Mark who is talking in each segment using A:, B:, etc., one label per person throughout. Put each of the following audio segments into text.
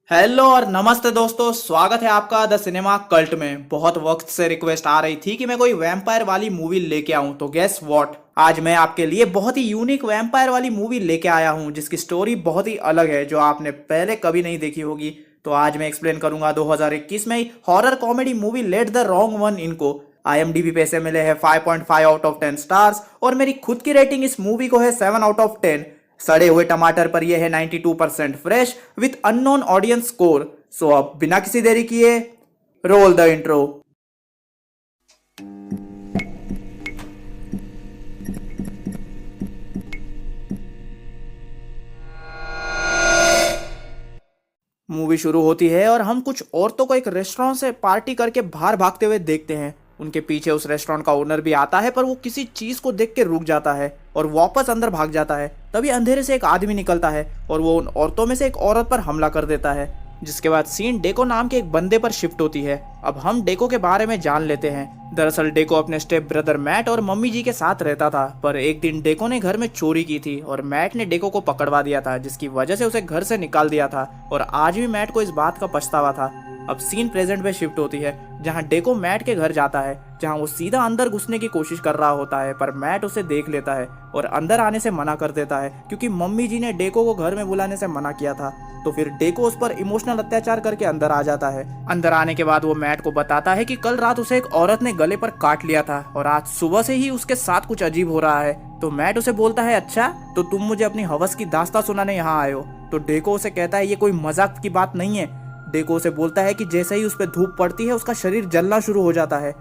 A: Hello और नमस्ते दोस्तों, स्वागत है आपका द सिनेमा कल्ट में। बहुत वक्त से रिक्वेस्ट आ रही थी कि मैं कोई वैम्पायर वाली मूवी लेके आऊं, तो गेस व्हाट, आज मैं आपके लिए बहुत ही यूनिक वैम्पायर वाली मूवी लेके आया हूं जिसकी स्टोरी बहुत ही अलग है, जो आपने पहले कभी नहीं देखी होगी। तो आज मैं एक्सप्लेन करूंगा 2021 में ही horror comedy movie let the wrong one इनको। IMDb पे से मिले हैं 5.5 आउट ऑफ 10 स्टार्स और मेरी खुद की रेटिंग इस मूवी को है 7 आउट ऑफ 10। सड़े हुए टमाटर पर यह है 92% fresh with unknown audience score. So अब बिना किसी देरी किए रोल द इंट्रो। मूवी शुरू होती है और हम कुछ औरतों को एक रेस्टोरेंट से पार्टी करके बाहर भागते हुए देखते हैं। उनके पीछे उस रेस्टोरेंट का ओनर भी आता है, पर वो किसी चीज को देख के रुक जाता है और वापस अंदर भाग जाता है। तभी अंधेरे से एक आदमी निकलता है और वो उन औरतों में से एक औरत पर हमला कर देता है, जिसके बाद सीन डेको नाम के एक बंदे पर शिफ्ट होती है। अब हम डेको के बारे में जान लेते हैं। दरअसल डेको अपने स्टेप ब्रदर मैट और मम्मी जी के साथ रहता था, पर एक दिन डेको ने घर में चोरी की थी और मैट ने डेको को पकड़वा दिया था, जिसकी वजह से उसे घर से निकाल दिया था और आज भी मैट को इस बात का पछतावा था। अब सीन प्रेजेंट में शिफ्ट होती है, जहां डेको मैट के घर जाता है, जहां वो सीधा अंदर घुसने की कोशिश कर रहा होता है, पर मैट उसे देख लेता है और अंदर आने से मना कर देता है, क्योंकि मम्मी जी ने डेको को घर में बुलाने से मना किया था। तो फिर डेको उस पर इमोशनल अत्याचार करके अंदर आ जाता है। अंदर आने के बाद वो मैट को बताता है कि कल रात उसे एक औरत ने गले पर काट लिया था और आज सुबह से ही उसके साथ कुछ अजीब हो रहा है। तो मैट उसे बोलता है, अच्छा तो तुम मुझे अपनी हवस की दास्तां सुनाने यहाँ आए हो। तो डेको उसे कहता है, ये कोई मजाक की बात नहीं है। डेको उसे बोलता है कि जैसे ही उस पर धूप पड़ती है उसका शरीर जलना शुरू हो जाता है।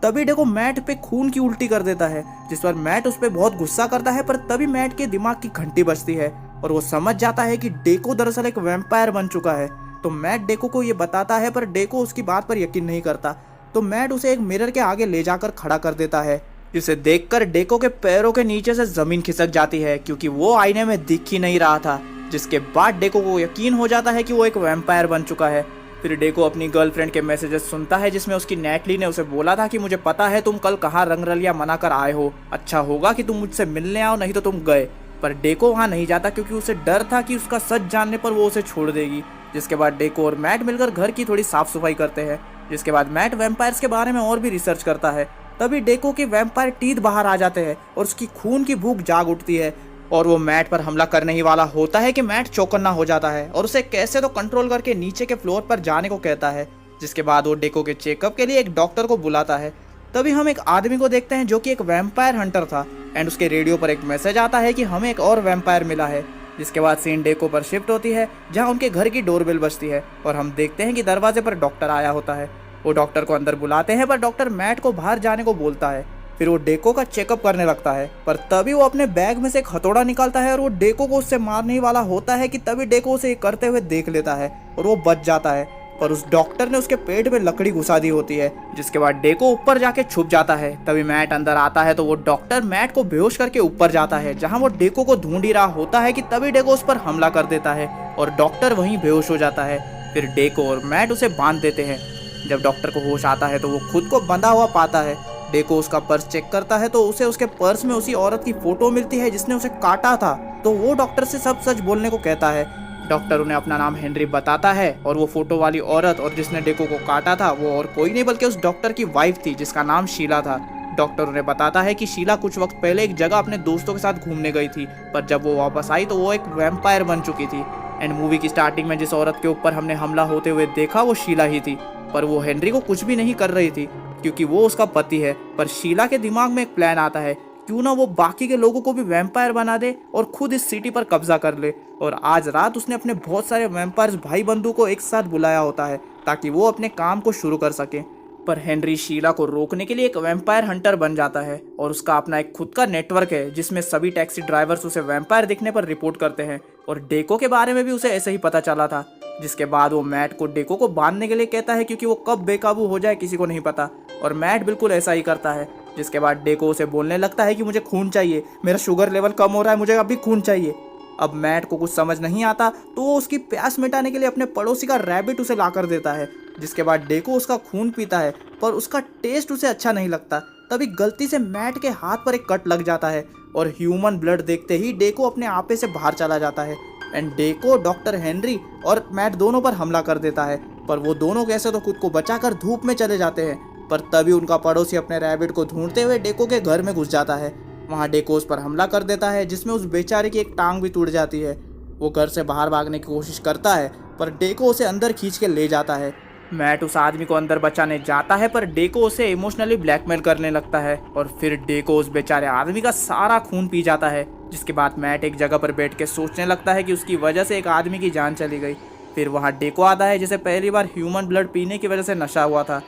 A: तभी डेको मैट पे खून की उल्टी कर देता है, जिस पर मैट उस पर बहुत गुस्सा करता है, पर तभी मैट के दिमाग की घंटी बजती है और वो समझ जाता है कि डेको दरअसल एक वैम्पायर बन चुका है। तो मैट डेको को ये बताता है, पर डेको उसकी बात पर यकीन नहीं करता। तो मैट उसे एक मिरर के आगे ले जाकर खड़ा कर देता है, जिसे देखकर डेको के पैरों के नीचे से जमीन खिसक जाती है, क्योंकि वो आईने में दिख ही नहीं रहा था। जिसके बाद डेको को यकीन हो जाता है कि वो एक वैम्पायर बन चुका है। फिर डेको अपनी गर्लफ्रेंड के मैसेजेस सुनता है, जिसमें उसकी नेटली ने उसे बोला था कि मुझे पता है तुम कल कहाँ रंगरलिया मना कर आए हो, अच्छा होगा कि तुम मुझसे मिलने आओ, नहीं तो तुम गए। पर डेको वहाँ नहीं जाता, क्योंकि उसे डर था कि उसका सच जानने पर वो उसे छोड़ देगी। जिसके बाद डेको और मैट मिलकर घर की थोड़ी साफ सफाई करते हैं। जिसके बाद मैट वैम्पायर्स के बारे में और भी रिसर्च करता है। तभी डेको के वैम्पायर टीथ बाहर आ जाते हैं और उसकी खून की भूख जाग उठती है और वो मैट पर हमला करने ही वाला होता है कि मैट चौकन्ना हो जाता है और उसे कैसे तो कंट्रोल करके नीचे के फ्लोर पर जाने को कहता है। जिसके बाद वो डेको के चेकअप के लिए एक डॉक्टर को बुलाता है। तभी हम एक आदमी को देखते हैं जो कि एक वैम्पायर हंटर था एंड उसके रेडियो पर एक मैसेज आता है कि हमें एक और वैम्पायर मिला है। जिसके बाद सीन डेको पर शिफ्ट होती है, जहाँ उनके घर की डोरबेल बजती है और हम देखते हैं कि दरवाजे पर डॉक्टर आया होता है। वो डॉक्टर को अंदर बुलाते हैं, पर डॉक्टर मैट को बाहर जाने को बोलता है। फिर वो डेको का चेकअप करने लगता है, पर तभी वो अपने बैग में से एक हथौड़ा निकालता है और वो डेको को उससे मारने ही वाला होता है कि तभी डेको उसे करते हुए देख लेता है और वो बच जाता है। पर उस डॉक्टर ने उसके पेट में लकड़ी घुसा दी होती है। जिसके बाद डेको ऊपर जाके छुप जाता है। तभी मैट अंदर आता है, तो वो डॉक्टर मैट को बेहोश करके ऊपर जाता है, जहाँ वो डेको को ढूंढ ही रहा होता है कि तभी डेको उस पर हमला कर देता है और डॉक्टर वहीं बेहोश हो जाता है। फिर डेको और मैट उसे बांध देते हैं। जब डॉक्टर को होश आता है तो वो खुद को बंधा हुआ पाता है। डेको उसका पर्स चेक करता है, तो उसे उसके पर्स में उसी औरत की फोटो मिलती है जिसने उसे काटा था। तो वो डॉक्टर से सब सच बोलने को कहता है। डॉक्टर उन्हें अपना नाम हेनरी बताता है और वो फोटो वाली औरत और जिसने डेको को काटा था वो और कोई नहीं बल्कि उस डॉक्टर की वाइफ थी, जिसका नाम शीला था। डॉक्टर उन्हें बताता है कि शीला कुछ वक्त पहले एक जगह अपने दोस्तों के साथ घूमने गई थी, पर जब वो वापस आई तो वो एक वैम्पायर बन चुकी थी। एंड मूवी की स्टार्टिंग में जिस औरत के ऊपर हमने हमला होते हुए देखा वो शीला ही थी, पर वो हेनरी को कुछ भी नहीं कर रही थी, क्योंकि वो उसका पति है। पर शीला के दिमाग में एक प्लान आता है, क्यों ना वो बाकी के लोगों को भी वैम्पायर बना दे और खुद इस सिटी पर कब्जा कर ले। और आज रात उसने अपने बहुत सारे वैम्पायर्स भाई बंधु को एक साथ बुलाया होता है ताकि वो अपने काम को शुरू कर सके। पर हेनरी शीला को रोकने के लिए एक वैम्पायर हंटर बन जाता है और उसका अपना एक खुद का नेटवर्क है, जिसमें सभी टैक्सी ड्राइवर्स उसे वैम्पायर दिखने पर रिपोर्ट करते हैं। और डेको के बारे में भी उसे ऐसे ही पता चला था। जिसके बाद वो मैट को डेको को बांधने के लिए कहता है, क्योंकि वो कब बेकाबू हो जाए किसी को नहीं पता। और मैट बिल्कुल ऐसा ही करता है। जिसके बाद डेको उसे बोलने लगता है कि मुझे खून चाहिए, मेरा शुगर लेवल कम हो रहा है, मुझे अभी खून चाहिए। अब मैट को कुछ समझ नहीं आता, तो वो उसकी प्यास मिटाने के लिए अपने पड़ोसी का रैबिट उसे ला कर देता है। जिसके बाद डेको उसका खून पीता है, पर उसका टेस्ट उसे अच्छा नहीं लगता। तभी गलती से मैट के हाथ पर एक कट लग जाता है और ह्यूमन ब्लड देखते ही डेको अपने आपे से बाहर चला जाता है। एंड डेको, डॉक्टर हेनरी और मैट दोनों पर हमला कर देता है। पर वो दोनों कैसे तो खुद को बचाकर धूप में चले जाते हैं। पर तभी उनका पड़ोसी अपने रैबिट को ढूंढते हुए डेको के घर में घुस जाता है। वहाँ डेको उस पर हमला कर देता है, जिसमें उस बेचारे की एक टांग भी टूट जाती है। वो घर से बाहर भागने की कोशिश करता है, पर डेको उसे अंदर खींच के ले जाता है। मैट उस आदमी को अंदर बचाने जाता है, पर डेको उसे इमोशनली ब्लैकमेल करने लगता है और फिर डेको उस बेचारे आदमी का सारा खून पी जाता है। जिसके बाद मैट एक जगह पर बैठ के सोचने लगता है कि उसकी वजह से एक आदमी की जान चली गई। फिर वहाँ डेको आता है, जिसे पहली बार ह्यूमन ब्लड पीने की वजह से नशा हुआ था।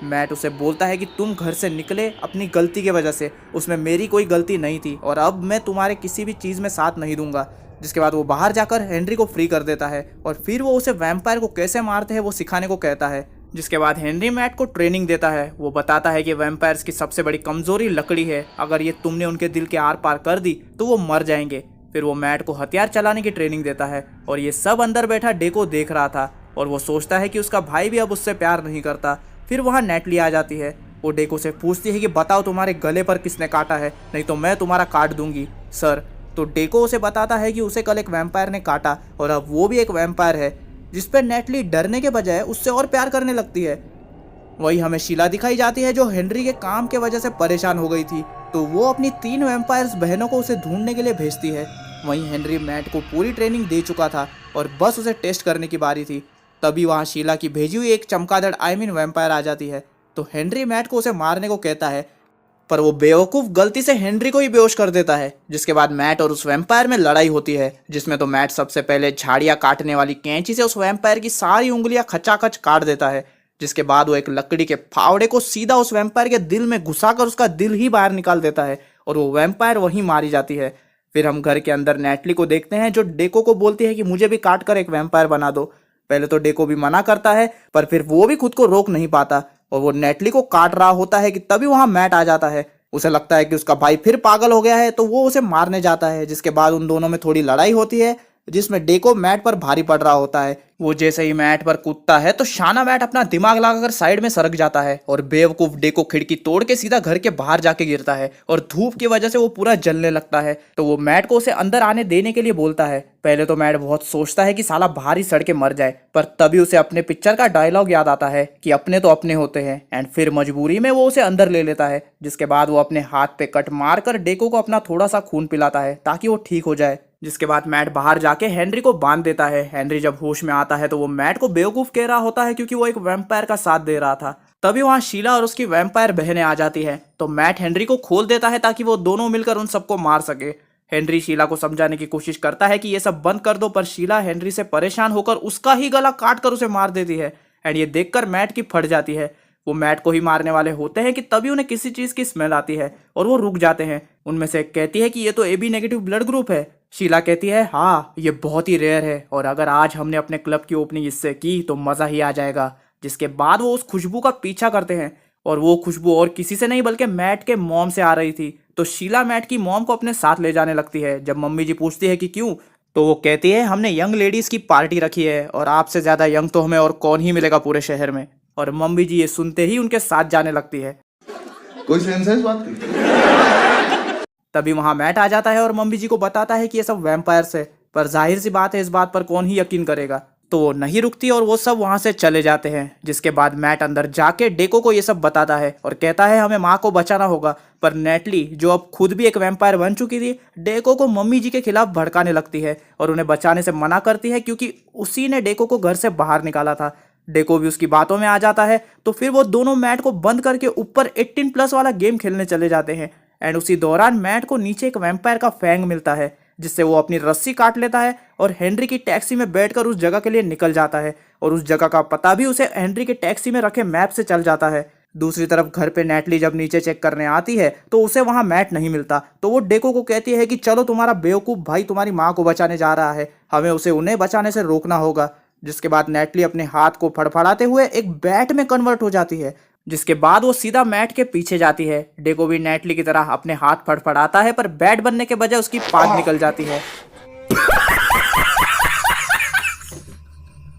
A: मैट उसे बोलता है कि तुम घर से निकले अपनी गलती की वजह से, उसमें मेरी कोई गलती नहीं थी और अब मैं तुम्हारे किसी भी चीज़ में साथ नहीं दूंगा। जिसके बाद वो बाहर जाकर हेनरी को फ्री कर देता है और फिर वो उसे वैम्पायर को कैसे मारते हैं वो सिखाने को कहता है। जिसके बाद हेनरी मैट को ट्रेनिंग देता है। वो बताता है कि वैम्पायर्स की सबसे बड़ी कमजोरी लकड़ी है, अगर ये तुमने उनके दिल के आर पार कर दी तो वो मर जाएंगे। फिर वो मैट को हथियार चलाने की ट्रेनिंग देता है और ये सब अंदर बैठा डेको देख रहा था और वो सोचता है कि उसका भाई भी अब उससे प्यार नहीं करता। फिर वहाँ नेटली आ जाती है। वो डेको से पूछती है कि बताओ तुम्हारे गले पर किसने काटा है, नहीं तो मैं तुम्हारा काट दूंगी सर। तो डेको उसे बताता है कि उसे कल एक वैम्पायर ने काटा और अब वो भी एक वैम्पायर है, जिस पर नेटली डरने के बजाय उससे और प्यार करने लगती है। वही हमें शीला दिखाई जाती है, जो हेनरी के काम के वजह से परेशान हो गई थी, तो वो अपनी 3 वैम्पायर्स बहनों को उसे ढूंढने के लिए भेजती है। वहीं हेनरी मैट को पूरी ट्रेनिंग दे चुका था और बस उसे टेस्ट करने की बारी थी। तभी वहाँ शीला की भेजी हुई एक चमगादड़ वैम्पायर आ जाती है। तो हेनरी मैट को उसे मारने को कहता है, पर वो बेवकूफ़ गलती से हेनरी को ही बेहोश कर देता है। जिसके बाद मैट और उस वैम्पायर में लड़ाई होती है, जिसमें तो मैट सबसे पहले झाड़ियाँ काटने वाली कैंची से उस वैम्पायर की सारी उंगलियां खचाखच काट देता है। जिसके बाद वो एक लकड़ी के फावड़े को सीधा उस वैम्पायर के दिल में घुसाकर उसका दिल ही बाहर निकाल देता है और वो वैम्पायर वहीं मारी जाती है। फिर हम घर के अंदर नेटली को देखते हैं, जो डेको को बोलती है कि मुझे भी काट कर एक वैम्पायर बना दो। पहले तो डेको भी मना करता है, पर फिर वो भी खुद को रोक नहीं पाता और वो नेटली को काट रहा होता है कि तभी वहां मैट आ जाता है। उसे लगता है कि उसका भाई फिर पागल हो गया है, तो वो उसे मारने जाता है। जिसके बाद उन दोनों में थोड़ी लड़ाई होती है, जिसमें डेको मैट पर भारी पड़ रहा होता है। वो जैसे ही मैट पर कूदता है तो शाना मैट अपना दिमाग लगाकर साइड में सरक जाता है और बेवकूफ डेको खिड़की तोड़ के सीधा घर के बाहर जाके गिरता है और धूप की वजह से वो पूरा जलने लगता है। तो वो मैट को उसे अंदर आने देने के लिए बोलता है। पहले तो मैट बहुत सोचता है कि साला बाहर ही सड़ के मर जाए, पर तभी उसे अपने पिक्चर का डायलॉग याद आता है कि अपने तो अपने होते हैं, एंड फिर मजबूरी में वो उसे अंदर ले लेता है। जिसके बाद वो अपने हाथ पे कट मार कर डेको को अपना थोड़ा सा खून पिलाता है ताकि वो ठीक हो जाए। जिसके बाद मैट बाहर जाके हेनरी को बांध देता है। हेनरी जब होश में आता है तो वो मैट को बेवकूफ कह रहा होता है, क्योंकि वो एक वैम्पायर का साथ दे रहा था। तभी वहाँ शीला और उसकी वैम्पायर बहनें आ जाती है, तो मैट हेनरी को खोल देता है ताकि वो दोनों मिलकर उन सबको मार सके। हेनरी शीला को समझाने की कोशिश करता है कि ये सब बंद कर दो, पर शीला हेनरी से परेशान होकर उसका ही गला काट कर उसे मार देती है। एंड ये देखकर मैट की फट जाती है। वो मैट को ही मारने वाले होते हैं कि तभी उन्हें किसी चीज की स्मेल आती है और वो रुक जाते हैं। उनमें से एक कहती है कि ये तो AB नेगेटिव ब्लड ग्रुप है। शीला कहती है हाँ, ये बहुत ही रेयर है और अगर आज हमने अपने क्लब की ओपनिंग इससे की तो मजा ही आ जाएगा। जिसके बाद वो उस खुशबू का पीछा करते हैं और वो खुशबू और किसी से नहीं बल्कि मैट के मॉम से आ रही थी। तो शीला मैट की मॉम को अपने साथ ले जाने लगती है। जब मम्मी जी पूछती है कि क्यों, तो वो कहती है हमने यंग लेडीज की पार्टी रखी है और आपसे ज्यादा यंग तो हमें और कौन ही मिलेगा पूरे शहर में। और मम्मी जी ये सुनते ही उनके साथ जाने लगती है।
B: कोई सेंस है इस बात की?
A: तभी वहां मैट आ जाता है और मम्मी जी को बताता है कि ये सब वैम्पायर्स है, पर जाहिर सी बात है इस बात पर कौन ही यकीन करेगा। तो वो नहीं रुकती और वो सब वहां से चले जाते हैं। जिसके बाद मैट अंदर जाके डेको को ये सब बताता है और कहता है हमें माँ को बचाना होगा। पर नेटली, जो अब खुद भी एक वैम्पायर बन चुकी थी, डेको को मम्मी जी के खिलाफ भड़काने लगती है और उन्हें बचाने से मना करती है, क्योंकि उसी ने डेको को घर से बाहर निकाला था। डेको भी उसकी बातों में आ जाता है। तो फिर वो दोनों मैट को बंद करके ऊपर 18+ वाला गेम खेलने चले जाते हैं। एंड उसी दौरान मैट को नीचे एक वैम्पायर का फैंग मिलता है, जिससे वो अपनी रस्सी काट लेता है और हेनरी की टैक्सी में बैठकर उस जगह के लिए निकल जाता है। और उस जगह का पता भी उसे हेनरी के टैक्सी में रखे मैप से चल जाता है। दूसरी तरफ घर पे नेटली जब नीचे चेक करने आती है तो उसे वहां मैट नहीं मिलता। तो वो डेको को कहती है कि चलो तुम्हारा बेवकूफ भाई तुम्हारी माँ को बचाने जा रहा है, हमें उसे उन्हें बचाने से रोकना होगा। जिसके बाद नेटली अपने हाथ को फड़फड़ाते हुए एक बैट में कन्वर्ट हो जाती है। जिसके बाद वो सीधा मैट के पीछे जाती है। डेको भी नेटली की तरह अपने हाथ फड़फड़ाता है, पर बैट बनने के बजाय उसकी पाद निकल जाती है,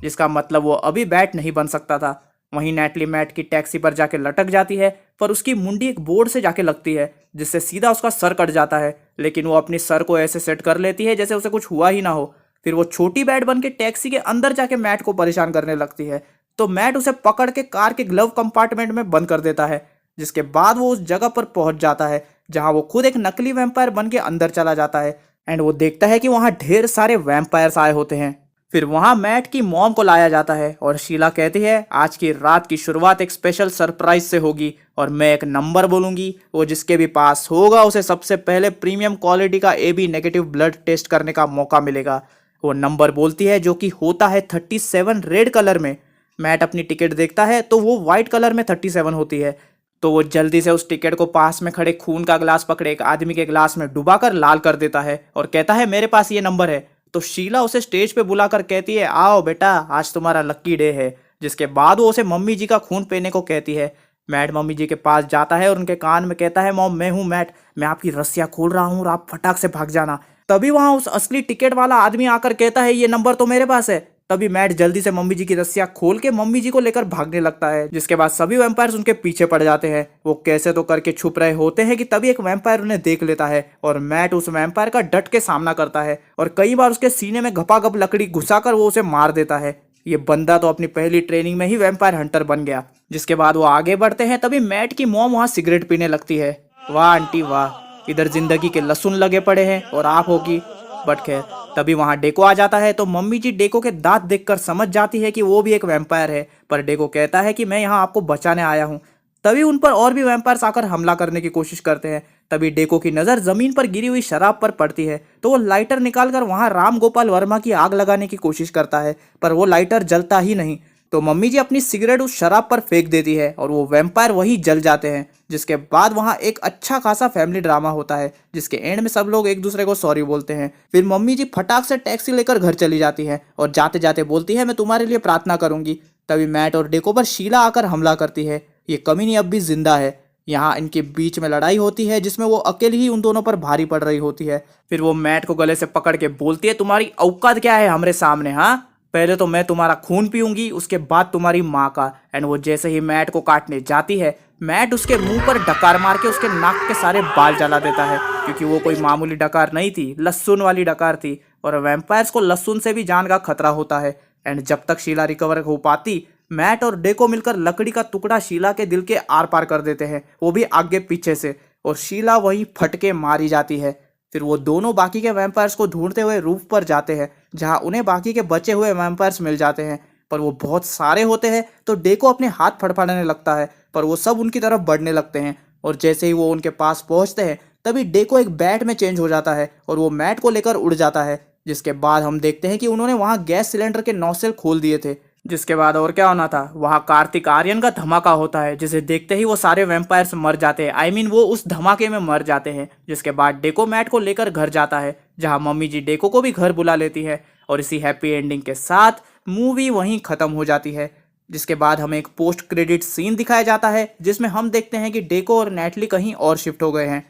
A: जिसका मतलब वो अभी बैट नहीं बन सकता था। वहीं नेटली मैट की टैक्सी पर जाके लटक जाती है, पर उसकी मुंडी एक बोर्ड से जाके लगती है, जिससे सीधा उसका सर कट जाता है। लेकिन वो अपनी सर को ऐसे सेट कर लेती है जैसे उसे कुछ हुआ ही ना हो। फिर वो छोटी बैट बन के टैक्सी के अंदर जाके मैट को परेशान करने लगती है, तो मैट उसे पकड़ के कार के ग्लव कंपार्टमेंट में बंद कर देता है। जिसके बाद वो उस जगह पर पहुंच जाता है जहां वो खुद एक नकली वैम्पायर बन के अंदर चला जाता है एंड वो देखता है कि वहां ढेर सारे वैम्पायर्स आए होते हैं। फिर वहां मैट की मॉम को लाया जाता है और शीला कहती है आज की रात की शुरुआत एक स्पेशल सरप्राइज से होगी और मैं एक नंबर बोलूंगी, वो जिसके भी पास होगा उसे सबसे पहले प्रीमियम क्वालिटी का AB नेगेटिव ब्लड टेस्ट करने का मौका मिलेगा। वो नंबर बोलती है जो कि होता है 37 रेड कलर में। मैट अपनी टिकट देखता है तो वो व्हाइट कलर में 37 होती है, तो वो जल्दी से उस टिकट को पास में खड़े खून का गिलास पकड़े एक आदमी के गिलास में डुबाकर लाल कर देता है और कहता है मेरे पास ये नंबर है। तो शीला उसे स्टेज पे बुलाकर कहती है आओ बेटा आज तुम्हारा लक्की डे है। जिसके बाद वो उसे मम्मी जी का खून पीने को कहती है। मैट मम्मी जी के पास जाता है और उनके कान में कहता है मॉम मैं हूँ मैट, मैं आपकी रस्सियाँ खोल रहा हूँ और आप फटाक से भाग जाना। तभी वहां उस असली टिकट वाला आदमी आकर कहता है ये नंबर तो मेरे पास है। तभी मैट जल्दी से मम्मी जी की रस्सियां खोल के मम्मी जी को लेकर भागने लगता है। जिसके बाद सभी वैम्पायर्स उनके पीछे पड़ जाते हैं। वो कैसे तो करके छुप रहे होते हैं कि तभी एक वैम्पायर उन्हें देख लेता है और मैट उस वैम्पायर का डट के सामना करता है और कई बार उसके सीने में घपाघप लकड़ी घुसाकर वो उसे मार देता है। ये बंदा तो अपनी पहली ट्रेनिंग में ही वैम्पायर हंटर बन गया। जिसके बाद वो आगे बढ़ते हैं तभी मैट की मॉम वहां सिगरेट पीने लगती है। वाह आंटी वाह, इधर जिंदगी के लहसुन लगे पड़े हैं और आप होगी। बट खैर तभी वहां डेको आ जाता है तो मम्मी जी डेको के दांत देखकर समझ जाती है कि वो भी एक वैम्पायर है, पर डेको कहता है कि मैं यहाँ आपको बचाने आया हूँ। तभी उन पर और भी वैम्पायर्स आकर हमला करने की कोशिश करते हैं। तभी डेको की नज़र जमीन पर गिरी हुई शराब पर पड़ती है तो वो लाइटर निकालकर वहां राम गोपाल वर्मा की आग लगाने की कोशिश करता है, पर वो लाइटर जलता ही नहीं। तो मम्मी जी अपनी सिगरेट उस शराब पर फेंक देती है और वो वैम्पायर वहीं जल जाते हैं। जिसके बाद वहां एक अच्छा खासा फैमिली ड्रामा होता है जिसके एंड में सब लोग एक दूसरे को सॉरी बोलते हैं। फिर मम्मी जी फटाक से टैक्सी लेकर घर चली जाती है और जाते जाते बोलती है मैं तुम्हारे लिए प्रार्थना करूंगी। तभी मैट और डेको पर शीला आकर हमला करती है। ये कमीनी अब भी जिंदा है। यहाँ इनके बीच में लड़ाई होती है जिसमें वो अकेली ही उन दोनों पर भारी पड़ रही होती है। फिर वो मैट को गले से पकड़ के बोलती है तुम्हारी औकात क्या है हमरे सामने, हाँ पहले तो मैं तुम्हारा खून पीऊंगी उसके बाद तुम्हारी माँ का। एंड वो जैसे ही मैट को काटने जाती है मैट उसके मुंह पर डकार मार के उसके नाक के सारे बाल जला देता है, क्योंकि वो कोई मामूली डकार नहीं थी, लहसुन वाली डकार थी और वैम्पायर्स को लहसुन से भी जान का खतरा होता है। एंड जब तक शीला रिकवर हो पाती मैट और डेको मिलकर लकड़ी का टुकड़ा शीला के दिल के आर पार कर देते हैं, वो भी आगे पीछे से, और शीला वहीं फटके मारी जाती है। फिर वो दोनों बाकी के वैम्पायर्स को ढूंढते हुए रूफ पर जाते हैं जहां उन्हें बाकी के बचे हुए वैम्पायर्स मिल जाते हैं, पर वो बहुत सारे होते हैं तो डेको अपने हाथ फड़फड़ाने लगता है, पर वो सब उनकी तरफ बढ़ने लगते हैं। और जैसे ही वो उनके पास पहुंचते हैं तभी डेको एक बैट में चेंज हो जाता है और वो मैट को लेकर उड़ जाता है। जिसके बाद हम देखते हैं कि उन्होंने वहां गैस सिलेंडर के नोजल खोल दिए थे। जिसके बाद और क्या होना था, वहां कार्तिक आर्यन का धमाका होता है जिसे देखते ही वो सारे वैम्पायर्स मर जाते हैं। आई मीन वो उस धमाके में मर जाते हैं। जिसके बाद डेको मैट को लेकर घर जाता है जहां मम्मी जी डेको को भी घर बुला लेती है और इसी हैप्पी एंडिंग के साथ मूवी वहीं खत्म हो जाती है। जिसके बाद हमें एक पोस्ट क्रेडिट सीन दिखाया जाता है जिसमें हम देखते हैं कि डेको और नैटली कहीं और शिफ्ट हो गए हैं।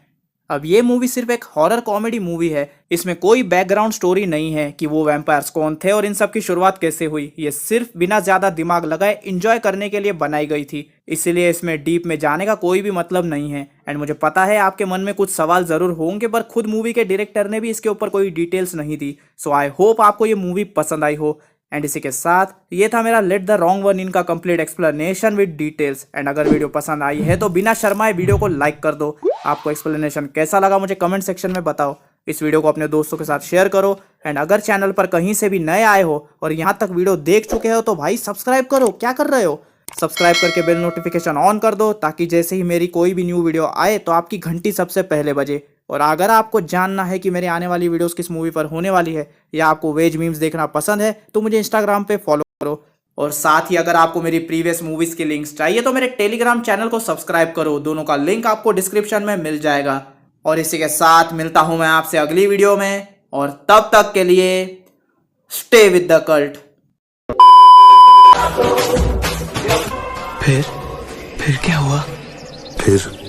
A: अब ये मूवी सिर्फ एक हॉरर कॉमेडी मूवी है। इसमें कोई बैकग्राउंड स्टोरी नहीं है कि वो वैम्पायर्स कौन थे और इन सब की शुरुआत कैसे हुई। ये सिर्फ बिना ज्यादा दिमाग लगाए एंजॉय करने के लिए बनाई गई थी, इसलिए इसमें डीप में जाने का कोई भी मतलब नहीं है। एंड मुझे पता है आपके मन में कुछ सवाल जरूर होंगे, पर खुद मूवी के डायरेक्टर ने भी इसके ऊपर कोई डिटेल्स नहीं दी। सो आई होप आपको ये मूवी पसंद आई हो। एंड इसी के साथ ये था मेरा लेट द रॉन्ग वन इन का complete explanation with details. And अगर वीडियो पसंद आई है तो बिना शर्माए वीडियो को लाइक कर दो। आपको एक्सप्लेनेशन कैसा लगा मुझे कमेंट सेक्शन में बताओ। इस वीडियो को अपने दोस्तों के साथ शेयर करो। एंड अगर चैनल पर कहीं से भी नए आए हो और यहाँ तक वीडियो देख चुके हो तो भाई सब्सक्राइब करो, क्या कर रहे हो, सब्सक्राइब करके बेल नोटिफिकेशन ऑन कर दो ताकि जैसे ही मेरी कोई भी न्यू वीडियो आए तो आपकी घंटी सबसे पहले बजे। और अगर आपको जानना है कि मेरे आने वाली वीडियोस किस मूवी पर होने वाली है या आपको वेज मीम्स देखना पसंद है तो मुझे इंस्टाग्राम पे फॉलो करो। और साथ ही अगर आपको मेरी प्रीवियस मूवीज के लिंक्स चाहिए तो मेरे टेलीग्राम चैनल को सब्सक्राइब करो, दोनों का लिंक आपको डिस्क्रिप्शन में मिल जाएगा। और इसी के साथ मिलता हूं मैं आपसे अगली वीडियो में, और तब तक के लिए स्टे विद द कल्ट।
C: फिर क्या हुआ?
B: फिर